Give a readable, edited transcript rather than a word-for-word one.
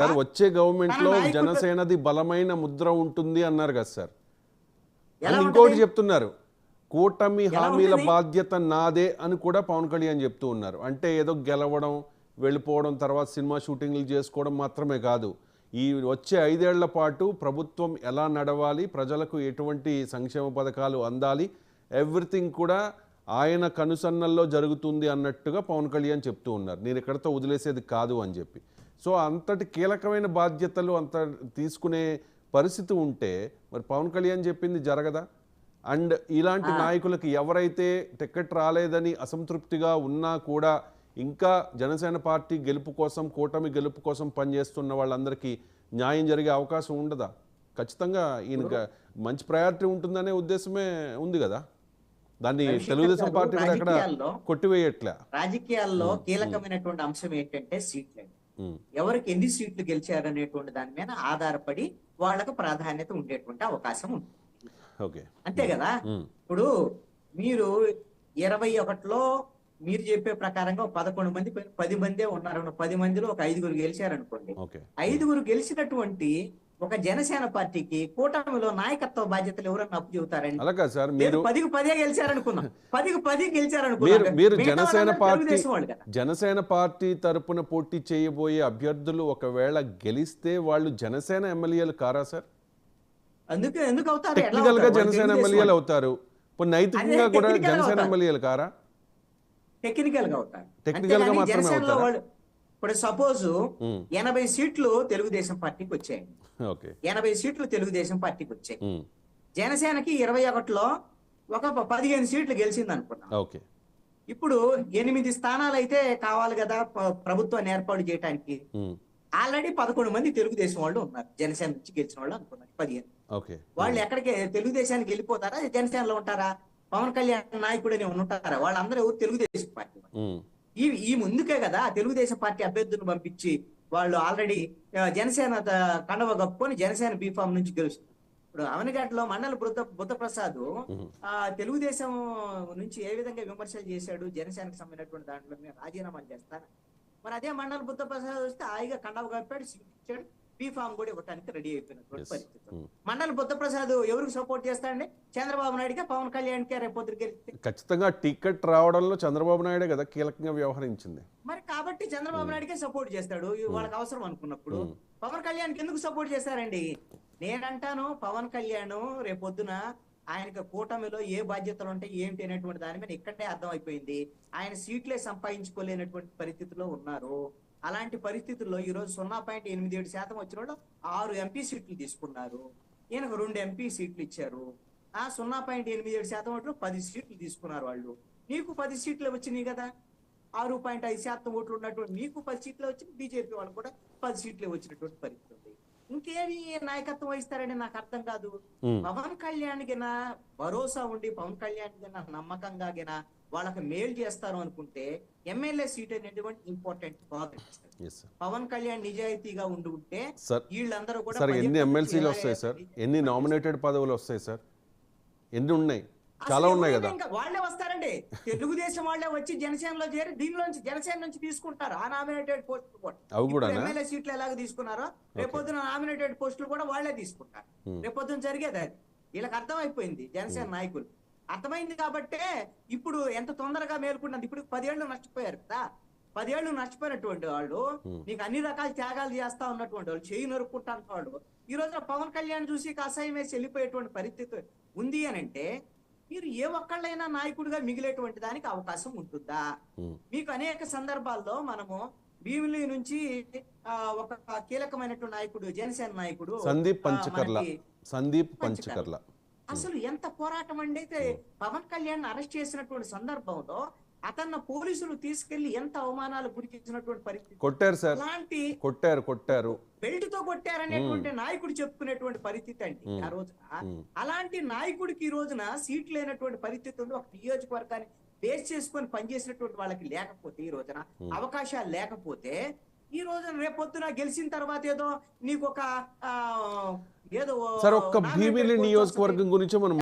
Sir వచ్చే government లో జనసేనది బలమైన ముద్ర ఉంటుంది అన్నారు కదా సార్. ఇంకోటి చెప్తున్నారు, కూటమి హామీల బాధ్యత నాదే అని కూడా పవన్ కళ్యాణ్ చెప్తూ ఉన్నారు. అంటే ఏదో గెలవడం, వెళ్ళిపోవడం, తర్వాత సినిమా షూటింగ్లు చేసుకోవడం మాత్రమే కాదు, ఈ వచ్చే 5 ఏళ్ల పాటు ప్రభుత్వం ఎలా నడవాలి, ప్రజలకు ఎటువంటి సంక్షేమ పథకాలు అందాలి, ఎవ్రీథింగ్ కూడా ఆయన కనుసన్నల్లో జరుగుతుంది అన్నట్టుగా పవన్ కళ్యాణ్ చెప్తూ ఉన్నారు. నేను ఇక్కడతో వదిలేసేది కాదు అని చెప్పి. సో అంతటి కీలకమైన బాధ్యతలు అంత తీసుకునే పరిస్థితి ఉంటే మరి పవన్ కళ్యాణ్ చెప్పింది జరగదా? అండ్ ఇలాంటి నాయకులకి ఎవరైతే టికెట్ రాలేదని అసంతృప్తిగా ఉన్నా కూడా ఇంకా జనసేన పార్టీ గెలుపు కోసం, కూటమి గెలుపు కోసం పనిచేస్తున్న వాళ్ళందరికీ న్యాయం జరిగే అవకాశం ఉండదా? ఖచ్చితంగా ఈయన మంచి ప్రయారిటీ ఉంటుందనే ఉద్దేశమే ఉంది కదా. దాన్ని తెలుగుదేశం పార్టీ కూడా ఎక్కడ కొట్టివేయట్లే. రాజకీయాల్లో కీలకమైనటువంటి అంశం ఏంటంటే సీట్లు. ఎవరికి ఎన్ని సీట్లు గెలిచారు అనేటువంటి దాని మీద ఆధారపడి వాళ్ళకు ప్రాధాన్యత ఉండేటువంటి అవకాశం ఉంది. అంతే కదా. ఇప్పుడు మీరు 21లో మీరు చెప్పే ప్రకారంగా 11 మంది 10 మందే ఉన్నారు. 10 మందిలో ఒక 5గురు గెలిచారనుకోండి. 5గురు గెలిచినటువంటి ఒక జనసేన పార్టీకి కూటమిలో నాయకత్వ బాధ్యతలు ఎవరన్నా అప్పు చెబుతారండి? అలాగా సార్, మీరు 10కి 10 గెలిచారనుకున్నాం, 10కి 10 గెలిచారనుకున్నాం. మీరు జనసేన పార్టీ తరపున పోటీ చేయబోయే అభ్యర్థులు ఒకవేళ గెలిస్తే వాళ్ళు జనసేన ఎమ్మెల్యేలు కారా సార్? ఎందుకు అవుతారు? టెక్నికల్ గా జనసేన ఎమ్మెల్యేలు అవుతారు, నైతికంగా కూడా జనసేన ఎమ్మెల్యేలు కారా? టెక్నికల్ గా అవుతారు. టెక్నికల్ గా మాత్రమే అవుతారు. ఇప్పుడు సపోజ్ 80 సీట్లు తెలుగుదేశం పార్టీకి వచ్చాయి. 80 సీట్లు తెలుగుదేశం పార్టీకి వచ్చాయి. జనసేనకి 21లో ఒక 15 సీట్లు గెలిచింది అనుకున్నాం. ఇప్పుడు 8 స్థానాలు అయితే కావాలి కదా ప్రభుత్వాన్ని ఏర్పాటు చేయడానికి. ఆల్రెడీ 11 మంది తెలుగుదేశం వాళ్ళు ఉన్నారు, జనసేన నుంచి గెలిచిన వాళ్ళు అనుకున్నారు 15. వాళ్ళు ఎక్కడికి తెలుగుదేశానికి వెళ్ళిపోతారా, జనసేనలో ఉంటారా? పవన్ కళ్యాణ్ నాయకుడని ఉంటారా? వాళ్ళందరూ ఎవరు? తెలుగుదేశం పార్టీ. ఈ ముందుకే కదా తెలుగుదేశం పార్టీ అభ్యర్థులను పంపించి వాళ్ళు ఆల్రెడీ జనసేన కండవ కప్పుకొని జనసేన బీఫామ్ నుంచి గెలుస్తారు. ఇప్పుడు అవనగడ్డలో మండల బుద్ధప్రసాద్ తెలుగుదేశం నుంచి ఏ విధంగా విమర్శలు చేశాడు, జనసేనకు సంబంధించినటువంటి దాంట్లో నేను రాజీనామాలు చేస్తాను. మరి అదే మండల బుద్ధప్రసాద్ వస్తే హాయిగా కండవ కప్పాడు, ఇచ్చాడు, బీఫామ్ కూడా ఇవ్వడానికి రెడీ అయిపోయినటువంటి పరిస్థితి. మండల బుద్ధప్రసాద్ ఎవరికి సపోర్ట్ చేస్తాడండి? చంద్రబాబు నాయుడుకే, పవన్ కళ్యాణ్కే రేపొద్దుకి గెలిస్తే. ఖచ్చితంగా టికెట్ రావడంలో చంద్రబాబు నాయుడే కదా కీలకంగా వ్యవహరించింది. మరి కాబట్టి చంద్రబాబు నాయుడుకే సపోర్ట్ చేస్తాడు వాళ్ళకి అవసరం అనుకున్నప్పుడు. పవన్ కళ్యాణ్కి ఎందుకు సపోర్ట్ చేస్తారండి? నేనంటాను, పవన్ కళ్యాణ్ రేపొద్దున ఆయనకు కూటమిలో ఏ బాధ్యతలు ఉంటాయి ఏమిటి అనేటువంటి దాని మీద ఇక్కడే అర్థం అయిపోయింది. ఆయన సీట్లే సంపాదించుకోలేనటువంటి పరిస్థితిలో ఉన్నారు. అలాంటి పరిస్థితుల్లో ఈ రోజు 0.87% వచ్చిన వాళ్ళు 6 ఎంపీ సీట్లు తీసుకున్నారు. ఈయనకు 2 ఎంపీ సీట్లు ఇచ్చారు. 0.87% ఓట్లు 10 సీట్లు తీసుకున్నారు వాళ్ళు. నీకు 10 సీట్లు వచ్చినాయి కదా. 6.5% ఓట్లు ఉన్నటువంటి నీకు 10 సీట్లు వచ్చింది, బీజేపీ వాళ్ళు కూడా 10 సీట్లు వచ్చినటువంటి పరిస్థితి ఉంది. ఇంకేమి నాయకత్వం వహిస్తారని నాకు అర్థం కాదు. పవన్ కళ్యాణ్ గిన భరోసా ఉండి, పవన్ కళ్యాణ్ గిన నమ్మకంగా గిన వాళ్ళకి మేలు చేస్తారు అనుకుంటే ఎమ్మెల్యే సీట్ అనేటువంటి ఇంపార్టెంట్ కాదు. పవన్ కళ్యాణ్ నిజాయితీగా ఉండి ఉంటే వీళ్ళందరూ కూడా ఎన్ని ఎమ్మెల్సీలు వస్తాయి సార్? ఎన్ని నామినేటెడ్ పదవులు వస్తాయి సార్? ఎన్ని ఉన్నాయి? చాలా ఉన్నాయి కదా. వాళ్ళే వస్తారండి, తెలుగుదేశం వాళ్ళే వచ్చి జనసేనలో చేరి దీనిలోంచి జనసేన నుంచి తీసుకుంటారు ఆ నామినేటెడ్ పోస్టులు కూడా. అవి కూడా ఎమ్మెల్యే సీట్లు ఎలాగ తీసుకున్నారో రేపొద్దున నామినేటెడ్ పోస్టులు కూడా వాళ్ళే తీసుకుంటారు. రేపొద్దున జరిగేది అది. వీళ్ళకి అర్థమైపోయింది, జనసేన నాయకులు అర్థమైంది కాబట్టే ఇప్పుడు ఎంత తొందరగా మేలుకున్నది. ఇప్పుడు 10 ఏళ్ళు నష్టపోయారు కదా. 10 ఏళ్ళు నష్టపోయినటువంటి వాళ్ళు, నీకు అన్ని రకాల త్యాగాలు చేస్తా ఉన్నటువంటి వాళ్ళు, చేయి నరుక్కుంటాను వాళ్ళు ఈ రోజున పవన్ కళ్యాణ్ చూసి కషాయం వేసి వెళ్ళిపోయేటువంటి పరిస్థితి ఉంది అని అంటే మీరు ఏ ఒక్కళ్ళైనా నాయకుడిగా మిగిలేటువంటి దానికి అవకాశం ఉంటుందా? మీకు అనేక సందర్భాల్లో మనము భీమిలి నుంచి ఒక కీలకమైనటువంటి నాయకుడు, జనసేన నాయకుడు సందీప్ పంచకర్ల అసలు ఎంత పోరాటం అండి. అయితే పవన్ కళ్యాణ్ అరెస్ట్ చేసినటువంటి సందర్భంలో అతన్ని పోలీసులు తీసుకెళ్లి ఎంత అవమానాలు గురి చేసినటువంటి పరిస్థితి. కొట్టారు సార్, కొట్టారు, బెల్ట్ తో కొట్టారనేటువంటి నాయకుడు చెప్పుకునేటువంటి పరిస్థితి అండి ఆ రోజున. అలాంటి నాయకుడికి ఈ రోజున సీట్ లేనటువంటి పరిస్థితి ఉంది. ఒక నియోజకవర్గాన్ని బేస్ చేసుకొని పనిచేసినటువంటి వాళ్ళకి లేకపోతే, ఈ రోజున అవకాశాలు లేకపోతే, ఈ రోజున రేపొద్దున గెలిచిన తర్వాత ఏదో నీకు ఒక ఏదో భీమిలి నియోజకవర్గం గురించి మనం